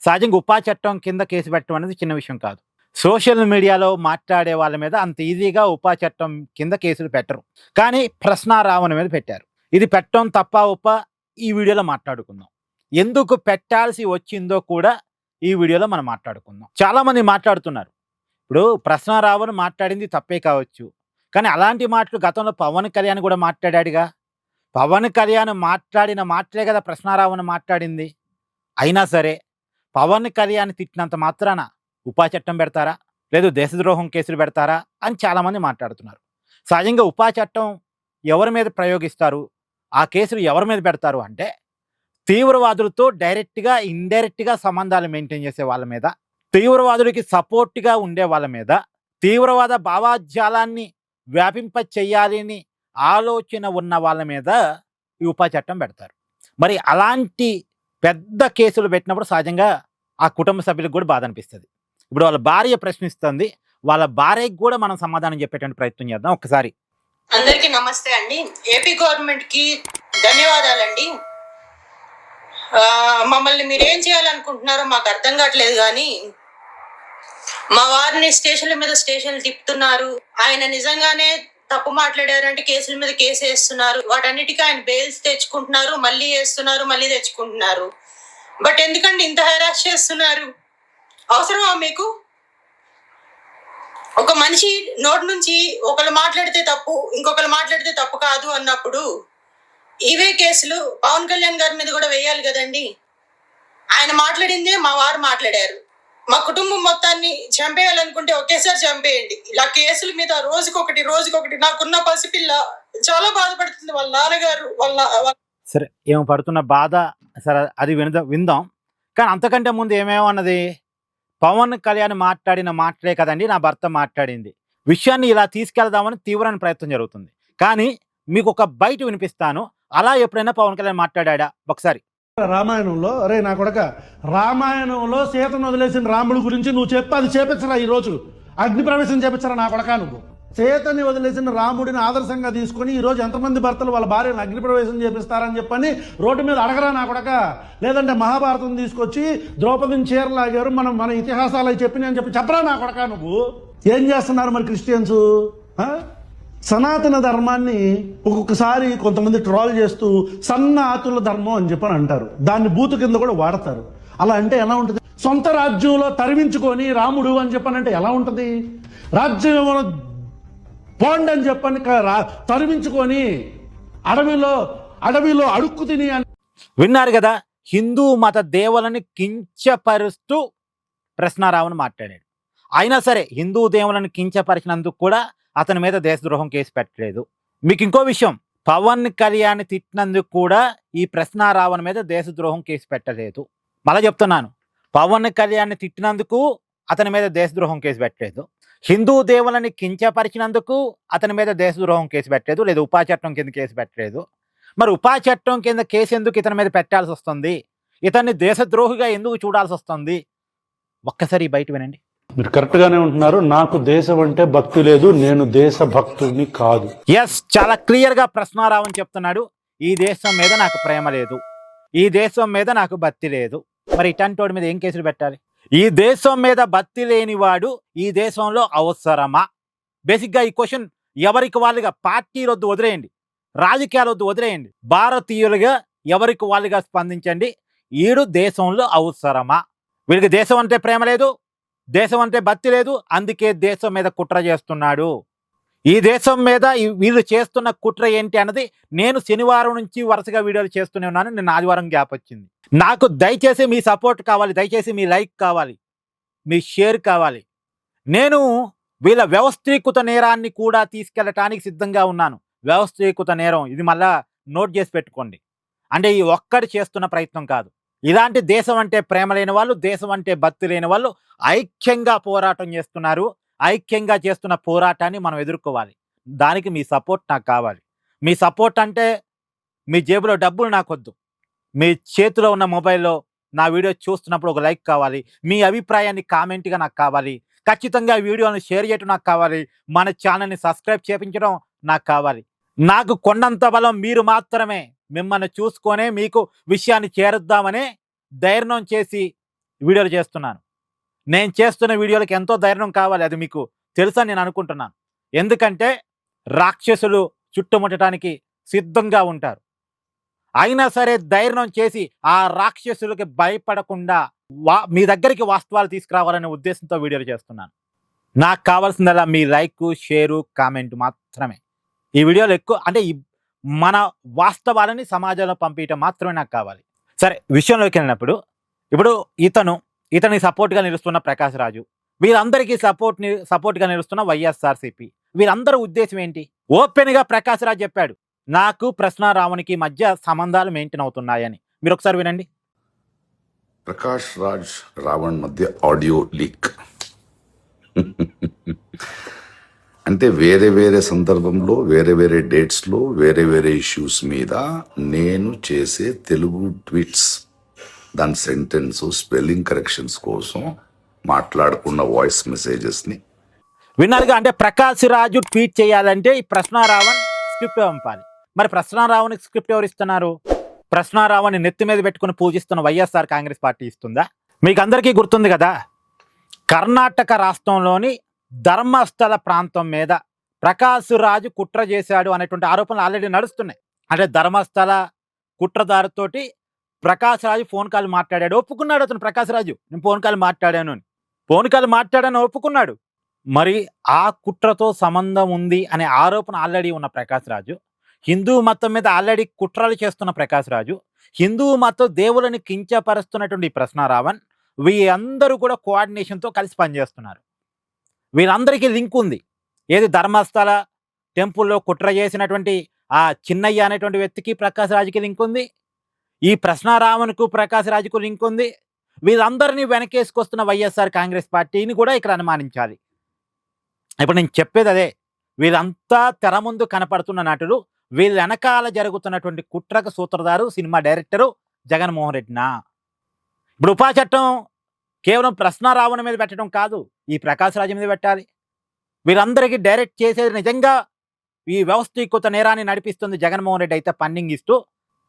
సహజంగా ఉపా చట్టం కింద కేసు పెట్టడం అనేది చిన్న విషయం కాదు. సోషల్ మీడియాలో మాట్లాడే వాళ్ళ మీద అంత ఈజీగా ఉపా చట్టం కింద కేసులు పెట్టరు. కానీ ప్రశ్నారావణ మీద పెట్టారు. ఇది పెట్టడం తప్పా ఒప్పా ఈ వీడియోలో మాట్లాడుకుందాం. ఎందుకు పెట్టాల్సి వచ్చిందో కూడా ఈ వీడియోలో మనం మాట్లాడుకుందాం. చాలామంది మాట్లాడుతున్నారు. ఇప్పుడు ప్రశ్నారావణ మాట్లాడింది తప్పే కావచ్చు. కానీ అలాంటి మాటలు గతంలో పవన్ కళ్యాణ్ కూడా మాట్లాడాడుగా. పవన్ కళ్యాణ్ మాట్లాడిన మాటలే కదా ప్రశ్నారావణ మాట్లాడింది. అయినా సరే పవన్ కళ్యాణ్ తిట్టినంత మాత్రాన ఉపా చట్టం పెడతారా? లేదు దేశద్రోహం కేసులు పెడతారా? అని చాలామంది మాట్లాడుతున్నారు. సహజంగా ఉపా చట్టం ఎవరి మీద ప్రయోగిస్తారు? ఆ కేసులు ఎవరి మీద పెడతారు అంటే తీవ్రవాదులతో డైరెక్ట్‌గా, ఇండైరెక్ట్‌గా సంబంధాలు మెయింటైన్ చేసే వాళ్ళ మీద, తీవ్రవాదులకి సపోర్ట్‌గా ఉండే వాళ్ళ మీద, తీవ్రవాద భావజాలాన్ని వ్యాపింప చేయాలని ఆలోచన ఉన్న వాళ్ళ మీద ఈ ఉపా చట్టం పెడతారు. మరి అలాంటి పెద్ద కేసులు పెట్టినప్పుడు సహజంగా ఆ కుటుంబ సభ్యులకు కూడా బాధ అనిపిస్తది. ఇప్పుడు వాళ్ళ భార్య ప్రశ్నిస్తుంది. వాళ్ళ భార్యకి కూడా మనం సమాధానం చెప్పేటువంటి ప్రయత్నం చేద్దాం ఒక్కసారి. అందరికీ నమస్తే అండి. ఏపీ గవర్నమెంట్ కి ధన్యవాదాలండి. మమ్మల్ని మీరేం చేయాలనుకుంటున్నారో మాకు అర్థం కావట్లేదు, కానీ మా వారిని స్టేషన్ల మీద స్టేషన్లు తిప్పుతున్నారు. ఆయన నిజంగానే తప్పు మాట్లాడారంటే కేసుల మీద కేసు వేస్తున్నారు. వాటన్నిటికీ ఆయన బెయిల్స్ తెచ్చుకుంటున్నారు, మళ్ళీ వేస్తున్నారు, మళ్ళీ తెచ్చుకుంటున్నారు. బట్ ఎందుకండి ఇంత హెరాస్ చేస్తున్నారు? అవసరమా మీకు? ఒక మనిషి నోటి నుంచి ఒకరు మాట్లాడితే తప్పు, ఇంకొకరు మాట్లాడితే తప్పు కాదు అన్నప్పుడు ఇవే కేసులు పవన్ కళ్యాణ్ గారి మీద కూడా వేయాలి కదండి. ఆయన మాట్లాడిందే మా వారు మాట్లాడారు. మా కుటుంబం మొత్తాన్ని చంపేయాలనుకుంటే ఒకేసారి చంపేయండి. ఇలా కేసుల మీద రోజుకొకటి నాకున్న పసిపిల్ల చాలా బాధపడుతుంది. వాళ్ళ నాన్నగారు సరే, ఏమో పడుతున్న బాధ సరే అది విందాం. కానీ అంతకంటే ముందు ఏమేమన్నది, పవన్ కళ్యాణ్ మాట్లాడిన మాటలే కదండి నా భర్త మాట్లాడింది. విషయాన్ని ఇలా తీసుకెళ్దామని తీవ్రమైన ప్రయత్నం జరుగుతుంది. కానీ మీకు ఒక బయట వినిపిస్తాను. అలా ఎప్పుడైనా పవన్ కళ్యాణ్ మాట్లాడా ఒకసారి? రామాయణంలో అరే నా కొడక, రామాయణంలో సీతను వదిలేసిన రాముడి గురించి నువ్వు చెప్పి అది చేపించరా, ఈరోజు అగ్ని ప్రవేశం చేపించరా నా కొడక. నువ్వు సీతని వదిలేసిన రాముడిని ఆదర్శంగా తీసుకొని ఈరోజు ఎంతమంది భర్తలు వాళ్ళ భార్యను అగ్ని ప్రవేశం చేపిస్తారని చెప్పని రోడ్డు మీద అడగరా నా కొడక. లేదంటే మహాభారతం తీసుకొచ్చి ద్రౌపదిని చీరలాగారు, మన ఇతిహాసాలు అవి చెప్పినాయి అని చెప్పరా నా కొడక. నువ్వు ఏం చేస్తున్నారు మరి క్రిస్టియన్స్? సనాతన ధర్మాన్ని ఒక్కొక్కసారి కొంతమంది ట్రోల్ చేస్తూ సన్నాతుల ధర్మం అని చెప్పని అంటారు. దాన్ని బూతు కింద కూడా వాడతారు. అలా అంటే ఎలా ఉంటుంది? సొంత రాజ్యంలో తరిమించుకొని రాముడు అని చెప్పనంటే ఎలా ఉంటుంది? రాజ్యం పోండి అని చెప్పని తరిమించుకొని అడవిలో అడుక్కు తిని అని విన్నారు కదా. హిందూ మత దేవులని కించపరుస్తూ ప్రశ్నారావణ మాట్లాడాడు. అయినా సరే హిందూ దేవులను కించపరిచినందుకు కూడా అతని మీద దేశద్రోహం కేసు పెట్టలేదు. మీకు ఇంకో విషయం, పవన్ కళ్యాణ్ తిట్టినందుకు కూడా ఈ ప్రశ్నారావణ మీద దేశద్రోహం కేసు పెట్టలేదు. మళ్ళా చెప్తున్నాను, పవన్ కళ్యాణ్ తిట్టినందుకు అతని మీద దేశద్రోహం కేసు పెట్టలేదు. హిందూ దేవులని కించపరిచినందుకు అతని మీద దేశద్రోహం కేసు పెట్టలేదు, లేదు ఉపా చట్టం కింద కేసు పెట్టలేదు. మరి ఉపా చట్టం కింద కేసు ఎందుకు ఇతని మీద పెట్టాల్సి వస్తుంది? ఇతన్ని దేశద్రోహిగా ఎందుకు చూడాల్సి వస్తుంది? ఒక్కసారి బయట వినండి. మీరు కరెక్ట్ గానే ఉంటున్నారు. నాకు దేశం అంటే భక్తి లేదు, నేను దేశ భక్తుడిని కాదు. ఎస్, చాలా క్లియర్ గా ప్రశ్నారావణ చెప్తున్నాడు. ఈ దేశం మీద నాకు ప్రేమ లేదు, ఈ దేశం మీద నాకు భక్తి లేదు. మరి ఇట్లాంటి వాడి మీద ఏం కేసులు పెట్టాలి? ఈ దేశం మీద భక్తి లేనివాడు ఈ దేశంలో అవసరమా? బేసిక్గా ఈ క్వశ్చన్ ఎవరికి వాళ్ళుగా, పార్టీలొద్దు వదిలేయండి, రాజకీయాలొద్దు వదిలేయండి, భారతీయులుగా ఎవరికి వాళ్ళుగా స్పందించండి. ఈడు దేశంలో అవసరమా? వీడికి దేశం అంటే ప్రేమ లేదు, దేశం అంటే భక్తి లేదు, అందుకే దేశం మీద కుట్ర చేస్తున్నాడు. ఈ దేశం మీద వీళ్ళు చేస్తున్న కుట్ర ఏంటి అన్నది నేను శనివారం నుంచి వరుసగా వీడియోలు చేస్తూనే ఉన్నాను. నిన్న ఆదివారం గ్యాప్ వచ్చింది. నాకు దయచేసి మీ సపోర్ట్ కావాలి, దయచేసి మీ లైక్ కావాలి, మీ షేర్ కావాలి. నేను వీళ్ళ వ్యవస్థీకృత నేరాన్ని కూడా తీసుకెళ్ళటానికి సిద్ధంగా ఉన్నాను. వ్యవస్థీకృత నేరం ఇది మళ్ళా నోట్ చేసి పెట్టుకోండి. అంటే ఈ ఒక్కడి చేస్తున్న ప్రయత్నం కాదు. ఇలాంటి దేశం అంటే ప్రేమ లేని వాళ్ళు, దేశం అంటే భక్తి లేని వాళ్ళు ఐక్యంగా పోరాటం చేస్తున్నారు. ఐక్యంగా చేస్తున్న పోరాటాన్ని మనం ఎదుర్కోవాలి. దానికి మీ సపోర్ట్ నాకు కావాలి. మీ సపోర్ట్ అంటే మీ జేబులో డబ్బులు నాకొద్దు, మీ చేతిలో ఉన్న మొబైల్లో నా వీడియో చూస్తున్నప్పుడు ఒక లైక్ కావాలి, మీ అభిప్రాయాన్ని కామెంట్గా నాకు కావాలి, ఖచ్చితంగా వీడియోని షేర్ చేయడం నాకు కావాలి, మన ఛానల్ని సబ్స్క్రైబ్ చేయించడం నాకు కావాలి. నాకు కొండంత బలం మీరు మాత్రమే. మిమ్మల్ని చూసుకొనే మీకు విషయాన్ని చేరుద్దామనే ధైర్యం చేసి వీడియోలు చేస్తున్నాను. నేను చేస్తున్న వీడియోలకు ఎంతో ధైర్యం కావాలి, అది మీకు తెలుసని నేను అనుకుంటున్నాను. ఎందుకంటే రాక్షసులు చుట్టుముట్టడానికి సిద్ధంగా ఉంటారు. అయినా సరే ధైర్యం చేసి ఆ రాక్షసులకి భయపడకుండా మీ దగ్గరికి వాస్తవాలు తీసుకురావాలనే ఉద్దేశంతో వీడియోలు చేస్తున్నాను. నాకు కావాల్సిందల్లా మీ లైక్, షేరు, కామెంట్ మాత్రమే. ఈ వీడియోలు ఎక్కువ అంటే మన వాస్తవాలని సమాజంలో పంపించడం మాత్రమే నాకు కావాలి. సరే, విషయంలోకి వెళ్ళినప్పుడు ఇప్పుడు ఇతని సపోర్ట్గా నిలుస్తున్న ప్రకాష్ రాజు, వీరందరికీ సపోర్ట్గా నిలుస్తున్న వైఎస్ఆర్సీపీ, వీరందరూ ఉద్దేశం ఏంటి? ఓపెన్గా ప్రకాష్ రాజు చెప్పాడు, నాకు ప్రశ్నారావునికి మధ్య సంబంధాలు మెయింటైన్ అవుతున్నాయని. మీరు ఒకసారి వినండి. ప్రకాష్ రాజ్ రావణ్ మధ్య ఆడియో లీక్. అంటే వేరే వేరే సందర్భంలో వేరే వేరే డేట్స్లో వేరే వేరే ఇష్యూస్ మీద నేను చేసే తెలుగు ట్వీట్స్, దాని సెంటెన్స్ స్పెల్లింగ్ కరెక్షన్స్ కోసం మాట్లాడుకున్న వాయిస్ మెసేజెస్ని విన్నారుగా. అంటే ప్రకాష్ రాజు ట్వీట్ చేయాలంటే ఈ ప్రశ్నారావణ్ స్క్రిప్ట్ పంపాలి. మరి ప్రశ్నారావునికి స్క్రిప్ట్ ఎవరు ఇస్తున్నారు? ప్రశ్నారావుని నెత్తి మీద పెట్టుకుని పూజిస్తున్న వైఎస్ఆర్ కాంగ్రెస్ పార్టీ ఇస్తుందా? మీకు అందరికీ గుర్తుంది కదా, కర్ణాటక రాష్ట్రంలోని ధర్మస్థల ప్రాంతం మీద ప్రకాష్ రాజు కుట్ర చేశాడు అనేటువంటి ఆరోపణలు ఆల్రెడీ నడుస్తున్నాయి. అంటే ధర్మస్థల కుట్రదారుతోటి ప్రకాష్ రాజు ఫోన్ కాల్ మాట్లాడాడు, ఒప్పుకున్నాడు అతను. ప్రకాష్ రాజు నేను ఫోన్ కాల్ మాట్లాడాను ఒప్పుకున్నాడు. మరి ఆ కుట్రతో సంబంధం ఉంది అనే ఆరోపణ ఆల్రెడీ ఉన్న ప్రకాష్ రాజు, హిందూ మతం మీద ఆల్రెడీ కుట్రలు చేస్తున్న ప్రకాష్ రాజు, హిందూ మతం దేవులని కించపరుస్తున్నటువంటి ప్రశ్నారావణ్, వీరందరూ కూడా కోఆర్డినేషన్తో కలిసి పనిచేస్తున్నారు. వీరందరికీ లింక్ ఉంది. ఏది ధర్మస్థల టెంపుల్లో కుట్ర చేసినటువంటి ఆ చిన్నయ్య అనేటువంటి వ్యక్తికి ప్రకాష్ రాజుకి లింక్ ఉంది. ఈ ప్రశ్నారావణ్కు ప్రకాష్ రాజుకు లింక్ ఉంది. వీళ్ళందరినీ వెనకేసుకొస్తున్న వైఎస్ఆర్ కాంగ్రెస్ పార్టీని కూడా ఇక్కడ అనుమానించాలి. ఇప్పుడు నేను చెప్పేది అదే, వీళ్ళంతా తెర ముందు కనపడుతున్న నటులు, వీళ్ళ వెనకాల జరుగుతున్నటువంటి కుట్రకు సూత్రధారు సినిమా డైరెక్టరు జగన్మోహన్ రెడ్డినా? ఇప్పుడు ఉపా చట్టం కేవలం ప్రశ్నారావణ మీద పెట్టడం కాదు, ఈ ప్రకాష్ రాజు మీద పెట్టాలి. వీరందరికీ డైరెక్ట్ చేసేది నిజంగా ఈ వ్యవస్థీకృత నేరాన్ని నడిపిస్తుంది జగన్మోహన్ రెడ్డి అయితే ఫండింగ్ ఇస్తూ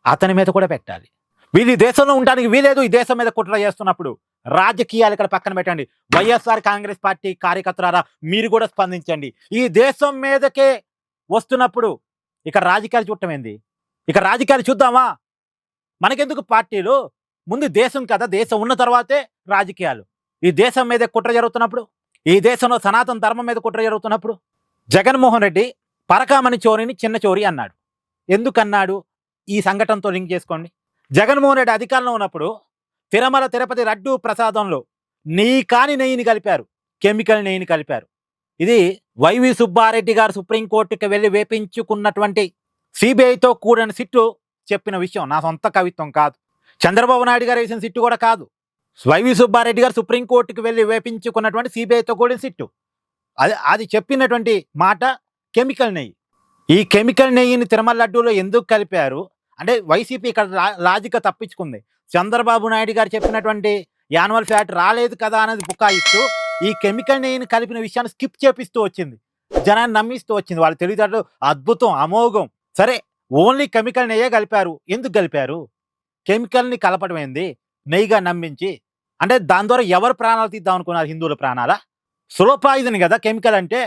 అతని మీద కూడా పెట్టాలి. వీళ్ళు ఈ దేశంలో ఉండడానికి వీలేదు. ఈ దేశం మీద కుట్ర చేస్తున్నప్పుడు రాజకీయాలు ఇక్కడ పక్కన పెట్టండి. వైఎస్ఆర్ కాంగ్రెస్ పార్టీ కార్యకర్తలారా మీరు కూడా స్పందించండి. ఈ దేశం మీదకే వస్తున్నప్పుడు ఇక రాజకీయాలు చూడటం ఏంది? ఇక రాజకీయాలు చూద్దామా? మనకెందుకు పార్టీలు? ముందు దేశం కదా, దేశం ఉన్న తర్వాతే రాజకీయాలు. ఈ దేశం మీద కుట్ర జరుగుతున్నప్పుడు, ఈ దేశంలో సనాతన ధర్మం మీద కుట్ర జరుగుతున్నప్పుడు జగన్మోహన్ రెడ్డి పరకామణి చోరీని చిన్న చోరీ అన్నాడు. ఎందుకన్నాడు? ఈ సంఘటనతో లింక్ చేసుకోండి. జగన్మోహన్ రెడ్డి అధికారంలో ఉన్నప్పుడు తిరుమల తిరుపతి లడ్డూ ప్రసాదంలో నెయ్యిని కలిపారు, కెమికల్ నెయ్యిని కలిపారు. ఇది వైవి సుబ్బారెడ్డి గారు సుప్రీంకోర్టుకి వెళ్ళి వేపించుకున్నటువంటి సిబిఐతో కూడిన సిట్టు చెప్పిన విషయం, నా సొంత కవిత్వం కాదు. చంద్రబాబు నాయుడు గారు వేసిన సిట్టు కూడా కాదు. వైవి సుబ్బారెడ్డి గారు సుప్రీంకోర్టుకి వెళ్ళి వేపించుకున్నటువంటి సిబిఐతో కూడిన సిట్టు. అది చెప్పినటువంటి మాట కెమికల్ నెయ్యి. ఈ కెమికల్ నెయ్యిని తిరుమల లడ్డూలో ఎందుకు కలిపారు అంటే వైసీపీ ఇక్కడ లాజిక్గా తప్పించుకుంది. చంద్రబాబు నాయుడు గారు చెప్పినటువంటి యాన్యువల్ ఫ్యాట్ రాలేదు కదా అనేది బుకాయిస్తూ ఈ కెమికల్ నెయ్యిని కలిపిన విషయాన్ని స్కిప్ చేపిస్తూ వచ్చింది, జనాన్ని నమ్మిస్తూ వచ్చింది. వాళ్ళు తెలివితేటలు అద్భుతం, అమోఘం. సరే, ఓన్లీ కెమికల్ నెయ్యే కలిపారు. ఎందుకు కలిపారు? కెమికల్ని కలపడం ఏంది? నెయ్యిగా నమ్మించి అంటే దాని ద్వారా ఎవరు ప్రాణాలు తీద్దాం అనుకున్నారు? హిందువుల ప్రాణాలా? స్లో పాయిజన్ కదా కెమికల్ అంటే.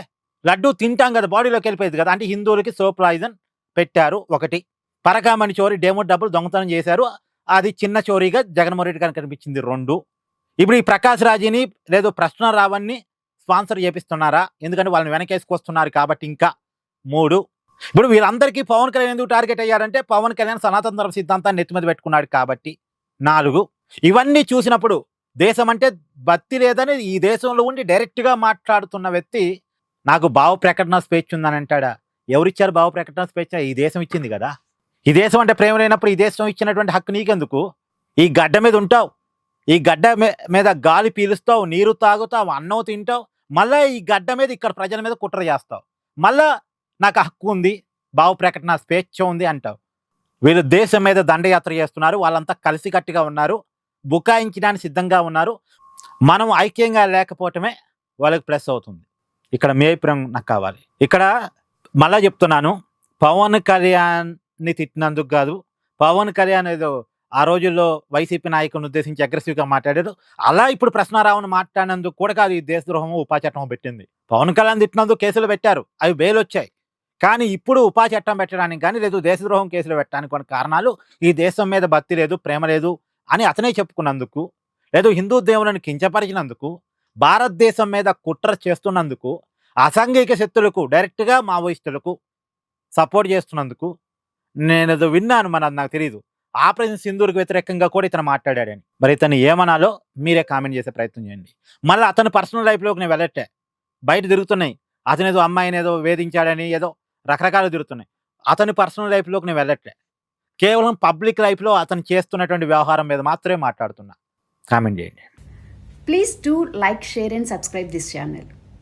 లడ్డూ తింటాం కదా, బాడీలోకి వెళ్ళిపోయేది కదా. అంటే హిందువులకి స్లో పాయిజన్ పెట్టారు. ఒకటి. పరకామణి చోరీ డేమో డబ్బులు దొంగతనం చేశారు, అది చిన్న చోరీగా జగన్మోహన్ రెడ్డి గారికి కనిపించింది. 2. ఇప్పుడు ఈ ప్రకాష్ రాజుని లేదు ప్రశ్నారావణ్ని స్పాన్సర్ చేపిస్తున్నారా? ఎందుకంటే వాళ్ళని వెనకేసుకొస్తున్నారు కాబట్టి. ఇంకా 3. ఇప్పుడు వీళ్ళందరికీ పవన్ కళ్యాణ్ ఎందుకు టార్గెట్ అయ్యారంటే పవన్ కళ్యాణ్ సనాతన ధర్మ సిద్ధాంతాన్ని నెత్తి మీద పెట్టుకున్నాడు కాబట్టి. 4. ఇవన్నీ చూసినప్పుడు దేశం అంటే భక్తి లేదని ఈ దేశంలో ఉండి డైరెక్ట్గా మాట్లాడుతున్న వ్యక్తి నాకు భావ ప్రకటన స్వేచ్ఛ ఉందని అంటాడా? ఎవరిచ్చారు భావ ప్రకటన స్వేచ్ఛ? ఈ దేశం ఇచ్చింది కదా. ఈ దేశం అంటే ప్రేమ లేనప్పుడు ఈ దేశం ఇచ్చినటువంటి హక్కు నీకెందుకు? ఈ గడ్డ మీద ఉంటావు, ఈ గడ్డ మీద గాలి పీలుస్తావు, నీరు తాగుతావు, అన్నం తింటావు, మళ్ళీ ఈ గడ్డ మీద ఇక్కడ ప్రజల మీద కుట్ర చేస్తావు, మళ్ళా నాకు హక్కు ఉంది, భావ ప్రకటన స్వేచ్ఛ ఉంది అంటావు. వీళ్ళు దేశం మీద దండయాత్ర చేస్తున్నారు. వాళ్ళంతా కలిసికట్టుగా ఉన్నారు, బుకాయించడానికి సిద్ధంగా ఉన్నారు. మనం ఐక్యంగా లేకపోవటమే వాళ్ళకి ప్లస్ అవుతుంది. ఇక్కడ మీ అభిప్రాయం నాకు కావాలి. ఇక్కడ మళ్ళా చెప్తున్నాను, పవన్ కళ్యాణ్ని తిట్టినందుకు కాదు, పవన్ కళ్యాణ్ ఏదో ఆ రోజుల్లో వైసీపీ నాయకులను ఉద్దేశించి అగ్రెసివ్గా మాట్లాడారు. అలా ఇప్పుడు ప్రశ్నారావును మాట్లాడినందుకు కూడా కాదు ఈ దేశద్రోహము ఉపా చట్టం పెట్టింది. పవన్ కళ్యాణ్ తిట్టినందుకు కేసులు పెట్టారు, అవి బెయిల్ వచ్చాయి. కానీ ఇప్పుడు ఉపా చట్టం పెట్టడానికి కానీ లేదు దేశద్రోహం కేసులు పెట్టడానికి కొన్ని కారణాలు ఈ దేశం మీద భక్తి లేదు, ప్రేమ లేదు అని అతనే చెప్పుకున్నందుకు, లేదు హిందూ దేవులను కించపరిచినందుకు, భారతదేశం మీద కుట్ర చేస్తున్నందుకు, అసాంఘిక శక్తులకు డైరెక్ట్గా మావోయిస్టులకు సపోర్ట్ చేస్తున్నందుకు నేను ఏదో విన్నాను, మరి అది నాకు తెలియదు. ఆపరేషన్ సింధూర్కి వ్యతిరేకంగా కూడా ఇతను మాట్లాడాడని. మరి ఇతను ఏమనాలో మీరే కామెంట్ చేసే ప్రయత్నం చేయండి. మళ్ళీ అతని పర్సనల్ లైఫ్లోకి నేను వెళ్ళట్టే, బయట తిరుగుతున్నాయి. అతను ఏదో అమ్మాయిని ఏదో వేధించాడని ఏదో రకరకాలు తిరుగుతున్నాయి. అతని పర్సనల్ లైఫ్లోకి నేను వెళ్ళట్లే, కేవలం పబ్లిక్ లైఫ్లో అతను చేస్తున్నటువంటి వ్యవహారం మీద మాత్రమే మాట్లాడుతున్నా. కామెంట్ చేయండి. Please do like, share and subscribe this channel.